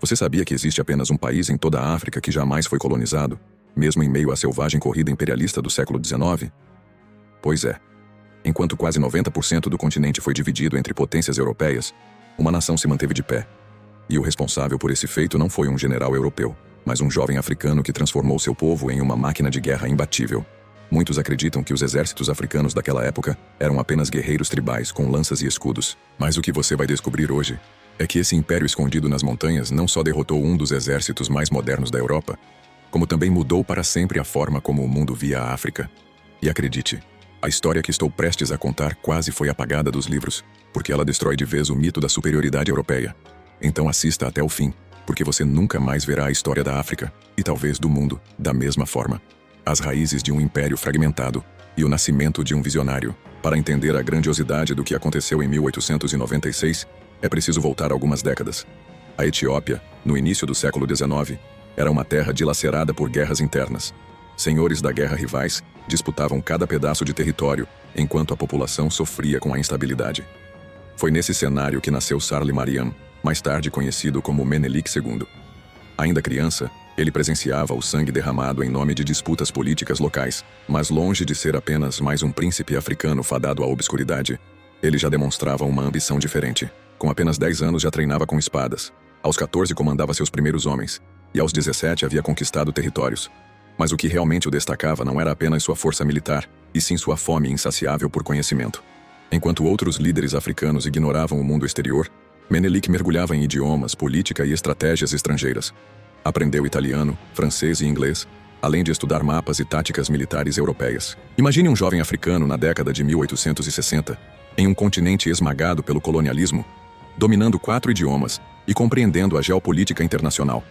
Você sabia que existe apenas um país em toda a África que jamais foi colonizado, mesmo em meio à selvagem corrida imperialista do século XIX? Pois é. Enquanto quase 90% do continente foi dividido entre potências europeias, uma nação se manteve de pé. E o responsável por esse feito não foi um general europeu, mas um jovem africano que transformou seu povo em uma máquina de guerra imbatível. Muitos acreditam que os exércitos africanos daquela época eram apenas guerreiros tribais com lanças e escudos. Mas o que você vai descobrir hoje é que esse império escondido nas montanhas não só derrotou um dos exércitos mais modernos da Europa, como também mudou para sempre a forma como o mundo via a África. E acredite, a história que estou prestes a contar quase foi apagada dos livros, porque ela destrói de vez o mito da superioridade europeia. Então assista até o fim, porque você nunca mais verá a história da África, e talvez do mundo, da mesma forma. As raízes de um império fragmentado e o nascimento de um visionário. Para entender a grandiosidade do que aconteceu em 1896, é preciso voltar algumas décadas. A Etiópia, no início do século XIX, era uma terra dilacerada por guerras internas. Senhores da guerra rivais disputavam cada pedaço de território, enquanto a população sofria com a instabilidade. Foi nesse cenário que nasceu Sarli Mariam, mais tarde conhecido como Menelik II. Ainda criança, ele presenciava o sangue derramado em nome de disputas políticas locais, mas longe de ser apenas mais um príncipe africano fadado à obscuridade, ele já demonstrava uma ambição diferente. Com apenas 10 anos já treinava com espadas. Aos 14 comandava seus primeiros homens, e aos 17 havia conquistado territórios. Mas o que realmente o destacava não era apenas sua força militar, e sim sua fome insaciável por conhecimento. Enquanto outros líderes africanos ignoravam o mundo exterior, Menelik mergulhava em idiomas, política e estratégias estrangeiras. Aprendeu italiano, francês e inglês, além de estudar mapas e táticas militares europeias. Imagine um jovem africano na década de 1860, em um continente esmagado pelo colonialismo, dominando 4 idiomas e compreendendo a geopolítica internacional.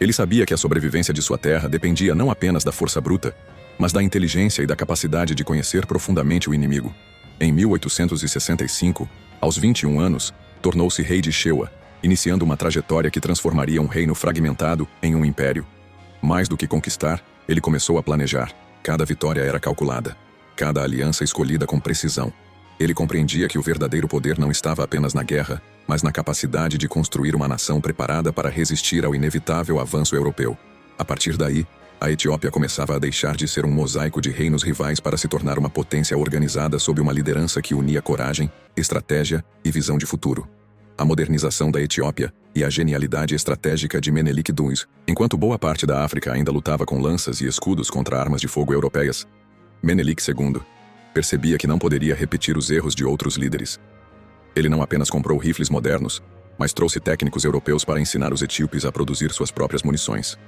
Ele sabia que a sobrevivência de sua terra dependia não apenas da força bruta, mas da inteligência e da capacidade de conhecer profundamente o inimigo. Em 1865, aos 21 anos, tornou-se rei de Shewa, iniciando uma trajetória que transformaria um reino fragmentado em um império. Mais do que conquistar, ele começou a planejar. Cada vitória era calculada, cada aliança escolhida com precisão. Ele compreendia que o verdadeiro poder não estava apenas na guerra, mas na capacidade de construir uma nação preparada para resistir ao inevitável avanço europeu. A partir daí, a Etiópia começava a deixar de ser um mosaico de reinos rivais para se tornar uma potência organizada sob uma liderança que unia coragem, estratégia e visão de futuro. A modernização da Etiópia e a genialidade estratégica de Menelik II, enquanto boa parte da África ainda lutava com lanças e escudos contra armas de fogo europeias, Menelik II percebia que não poderia repetir os erros de outros líderes. Ele não apenas comprou rifles modernos, mas trouxe técnicos europeus para ensinar os etíopes a produzir suas próprias munições.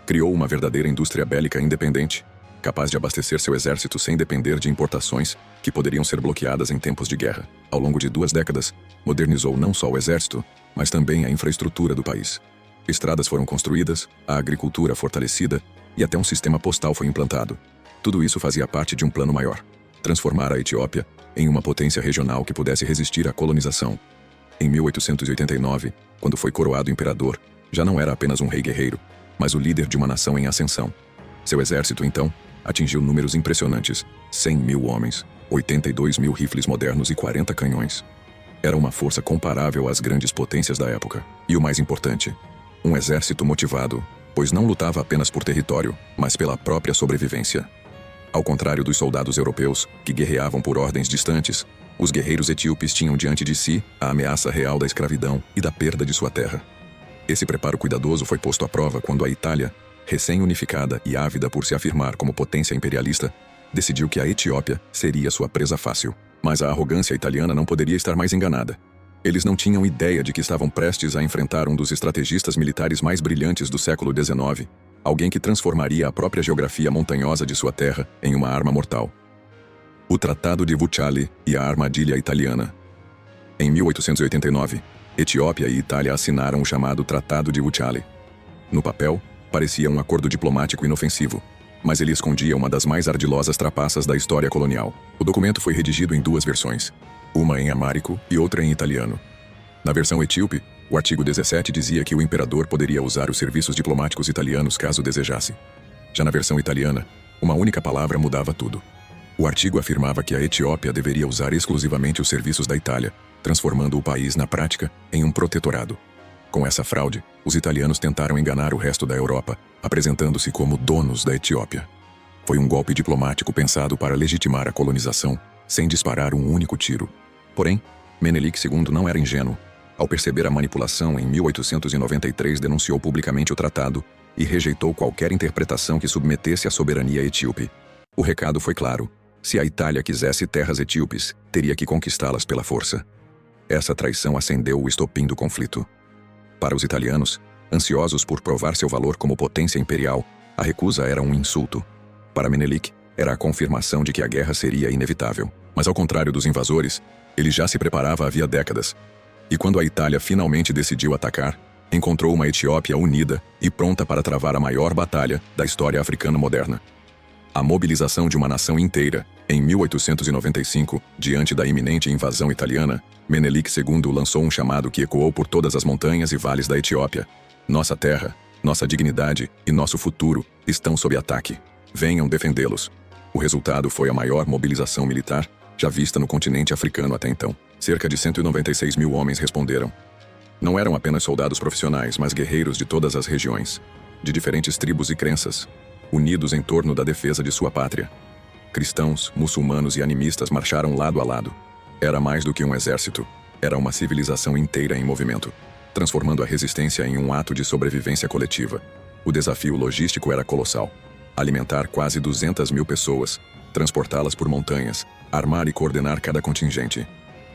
Criou uma verdadeira indústria bélica independente, capaz de abastecer seu exército sem depender de importações que poderiam ser bloqueadas em tempos de guerra. Ao longo de 2 décadas, modernizou não só o exército, mas também a infraestrutura do país. Estradas foram construídas, a agricultura fortalecida e até um sistema postal foi implantado. Tudo isso fazia parte de um plano maior: transformar a Etiópia em uma potência regional que pudesse resistir à colonização. Em 1889, quando foi coroado imperador, já não era apenas um rei guerreiro, mas o líder de uma nação em ascensão. Seu exército, então, atingiu números impressionantes: 100.000 homens, 82.000 rifles modernos e 40 canhões. Era uma força comparável às grandes potências da época. E o mais importante, um exército motivado, pois não lutava apenas por território, mas pela própria sobrevivência. Ao contrário dos soldados europeus, que guerreavam por ordens distantes, os guerreiros etíopes tinham diante de si a ameaça real da escravidão e da perda de sua terra. Esse preparo cuidadoso foi posto à prova quando a Itália, recém-unificada e ávida por se afirmar como potência imperialista, decidiu que a Etiópia seria sua presa fácil. Mas a arrogância italiana não poderia estar mais enganada. Eles não tinham ideia de que estavam prestes a enfrentar um dos estrategistas militares mais brilhantes do século XIX, alguém que transformaria a própria geografia montanhosa de sua terra em uma arma mortal. O Tratado de Vucciali e a armadilha italiana. Em 1889, Etiópia e Itália assinaram o chamado Tratado de Vucciali. No papel, parecia um acordo diplomático inofensivo, mas ele escondia uma das mais ardilosas trapaças da história colonial. O documento foi redigido em 2 versões, uma em amárico e outra em italiano. Na versão etíope, o artigo 17 dizia que o imperador poderia usar os serviços diplomáticos italianos caso desejasse. Já na versão italiana, uma única palavra mudava tudo. O artigo afirmava que a Etiópia deveria usar exclusivamente os serviços da Itália, transformando o país na prática em um protetorado. Com essa fraude, os italianos tentaram enganar o resto da Europa, apresentando-se como donos da Etiópia. Foi um golpe diplomático pensado para legitimar a colonização, sem disparar um único tiro. Porém, Menelik II não era ingênuo. Ao perceber a manipulação, em 1893 denunciou publicamente o tratado e rejeitou qualquer interpretação que submetesse a soberania etíope. O recado foi claro: se a Itália quisesse terras etíopes, teria que conquistá-las pela força. Essa traição acendeu o estopim do conflito. Para os italianos, ansiosos por provar seu valor como potência imperial, a recusa era um insulto. Para Menelik, era a confirmação de que a guerra seria inevitável. Mas ao contrário dos invasores, ele já se preparava havia décadas. E quando a Itália finalmente decidiu atacar, encontrou uma Etiópia unida e pronta para travar a maior batalha da história africana moderna. A mobilização de uma nação inteira, em 1895, diante da iminente invasão italiana, Menelik II lançou um chamado que ecoou por todas as montanhas e vales da Etiópia. Nossa terra, nossa dignidade e nosso futuro estão sob ataque. Venham defendê-los. O resultado foi a maior mobilização militar já vista no continente africano até então. Cerca de 196 mil homens responderam. Não eram apenas soldados profissionais, mas guerreiros de todas as regiões, de diferentes tribos e crenças, unidos em torno da defesa de sua pátria. Cristãos, muçulmanos e animistas marcharam lado a lado. Era mais do que um exército, era uma civilização inteira em movimento, transformando a resistência em um ato de sobrevivência coletiva. O desafio logístico era colossal. Alimentar quase 200 mil pessoas, transportá-las por montanhas, armar e coordenar cada contingente.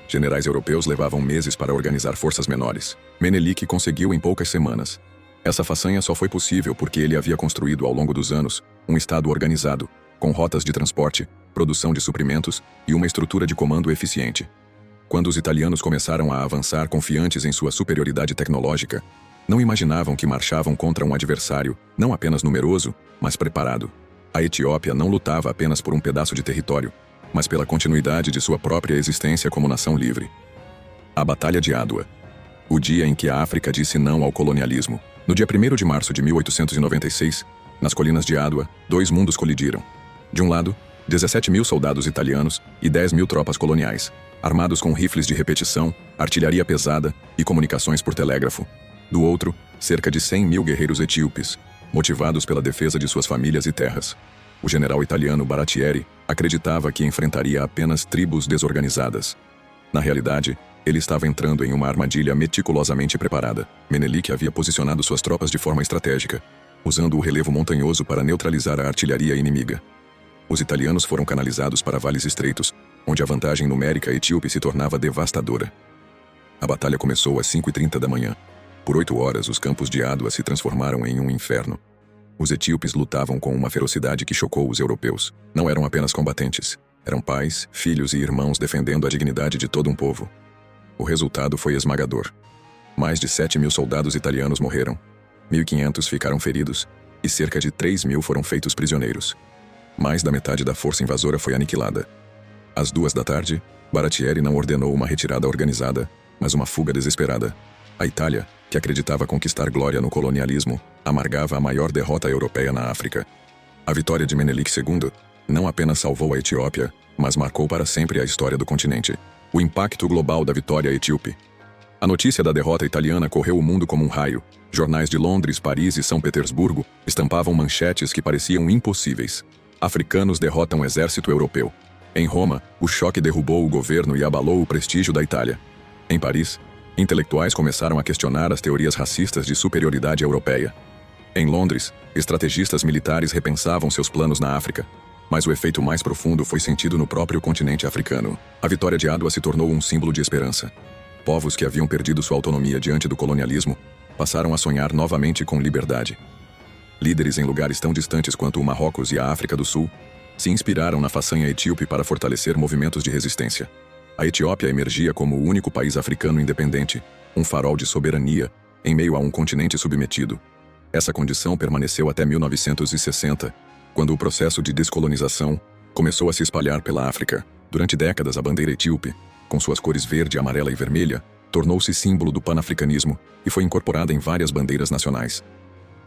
Generais europeus levavam meses para organizar forças menores. Menelik conseguiu em poucas semanas. Essa façanha só foi possível porque ele havia construído ao longo dos anos um estado organizado, com rotas de transporte, produção de suprimentos e uma estrutura de comando eficiente. Quando os italianos começaram a avançar confiantes em sua superioridade tecnológica, não imaginavam que marchavam contra um adversário não apenas numeroso, mas preparado. A Etiópia não lutava apenas por um pedaço de território, mas pela continuidade de sua própria existência como nação livre. A Batalha de Adwa. O dia em que a África disse não ao colonialismo. No dia 1º de março de 1896, nas colinas de Adwa, dois mundos colidiram. De um lado, 17 mil soldados italianos e 10 mil tropas coloniais, armados com rifles de repetição, artilharia pesada e comunicações por telégrafo. Do outro, cerca de 100 mil guerreiros etíopes, motivados pela defesa de suas famílias e terras. O general italiano Baratieri acreditava que enfrentaria apenas tribos desorganizadas. Na realidade, ele estava entrando em uma armadilha meticulosamente preparada. Menelik havia posicionado suas tropas de forma estratégica, usando o relevo montanhoso para neutralizar a artilharia inimiga. Os italianos foram canalizados para vales estreitos, onde a vantagem numérica etíope se tornava devastadora. A batalha começou às 5h30 da manhã. Por 8 horas, os campos de Adwa se transformaram em um inferno. Os etíopes lutavam com uma ferocidade que chocou os europeus. Não eram apenas combatentes. Eram pais, filhos e irmãos defendendo a dignidade de todo um povo. O resultado foi esmagador. Mais de 7 mil soldados italianos morreram. 1.500 ficaram feridos e cerca de 3 mil foram feitos prisioneiros. Mais da metade da força invasora foi aniquilada. Às 2 da tarde, Baratieri não ordenou uma retirada organizada, mas uma fuga desesperada. A Itália, que acreditava conquistar glória no colonialismo, amargava a maior derrota europeia na África. A vitória de Menelik II não apenas salvou a Etiópia, mas marcou para sempre a história do continente. O impacto global da vitória etíope. A notícia da derrota italiana correu o mundo como um raio. Jornais de Londres, Paris e São Petersburgo estampavam manchetes que pareciam impossíveis. Africanos derrotam exército europeu. Em Roma, o choque derrubou o governo e abalou o prestígio da Itália. Em Paris, intelectuais começaram a questionar as teorias racistas de superioridade europeia. Em Londres, estrategistas militares repensavam seus planos na África. Mas o efeito mais profundo foi sentido no próprio continente africano. A vitória de Adwa se tornou um símbolo de esperança. Povos que haviam perdido sua autonomia diante do colonialismo passaram a sonhar novamente com liberdade. Líderes em lugares tão distantes quanto o Marrocos e a África do Sul se inspiraram na façanha etíope para fortalecer movimentos de resistência. A Etiópia emergia como o único país africano independente, um farol de soberania, em meio a um continente submetido. Essa condição permaneceu até 1960, quando o processo de descolonização começou a se espalhar pela África. Durante décadas, a bandeira etíope, com suas cores verde, amarela e vermelha, tornou-se símbolo do panafricanismo e foi incorporada em várias bandeiras nacionais.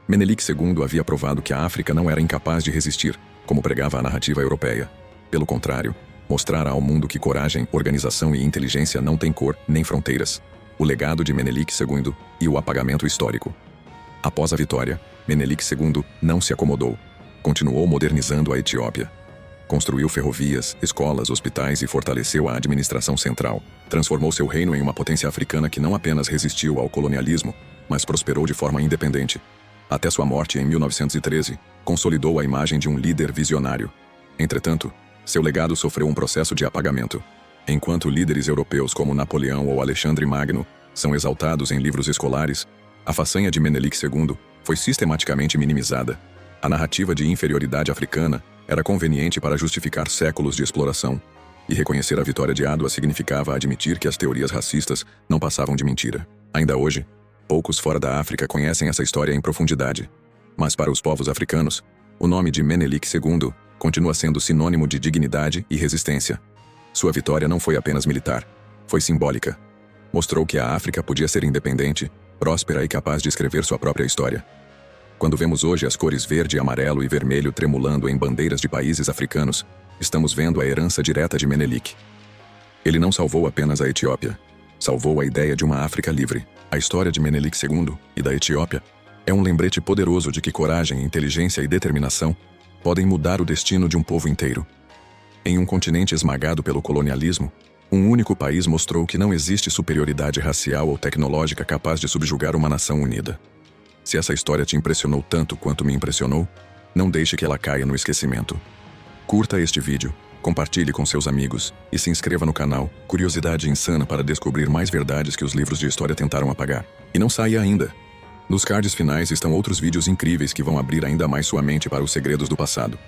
Menelik II havia provado que a África não era incapaz de resistir, como pregava a narrativa europeia. Pelo contrário, mostrara ao mundo que coragem, organização e inteligência não têm cor nem fronteiras. o legado de Menelik II e o apagamento histórico. Após a vitória, Menelik II não se acomodou. Continuou modernizando a Etiópia. Construiu ferrovias, escolas, hospitais e fortaleceu a administração central. Transformou seu reino em uma potência africana que não apenas resistiu ao colonialismo, mas prosperou de forma independente. Até sua morte em 1913, consolidou a imagem de um líder visionário. Entretanto, seu legado sofreu um processo de apagamento. Enquanto líderes europeus como Napoleão ou Alexandre Magno são exaltados em livros escolares, a façanha de Menelik II foi sistematicamente minimizada. A narrativa de inferioridade africana era conveniente para justificar séculos de exploração, e reconhecer a vitória de Adwa significava admitir que as teorias racistas não passavam de mentira. Ainda hoje, poucos fora da África conhecem essa história em profundidade. Mas para os povos africanos, o nome de Menelik II continua sendo sinônimo de dignidade e resistência. Sua vitória não foi apenas militar, foi simbólica. Mostrou que a África podia ser independente, próspera e capaz de escrever sua própria história. Quando vemos hoje as cores verde, amarelo e vermelho tremulando em bandeiras de países africanos, estamos vendo a herança direta de Menelik. Ele não salvou apenas a Etiópia, salvou a ideia de uma África livre. A história de Menelik II e da Etiópia é um lembrete poderoso de que coragem, inteligência e determinação podem mudar o destino de um povo inteiro. Em um continente esmagado pelo colonialismo, um único país mostrou que não existe superioridade racial ou tecnológica capaz de subjugar uma nação unida. Se essa história te impressionou tanto quanto me impressionou, não deixe que ela caia no esquecimento. Curta este vídeo, compartilhe com seus amigos e se inscreva no canal Curiosidade Insana para descobrir mais verdades que os livros de história tentaram apagar. E não saia ainda! Nos cards finais estão outros vídeos incríveis que vão abrir ainda mais sua mente para os segredos do passado.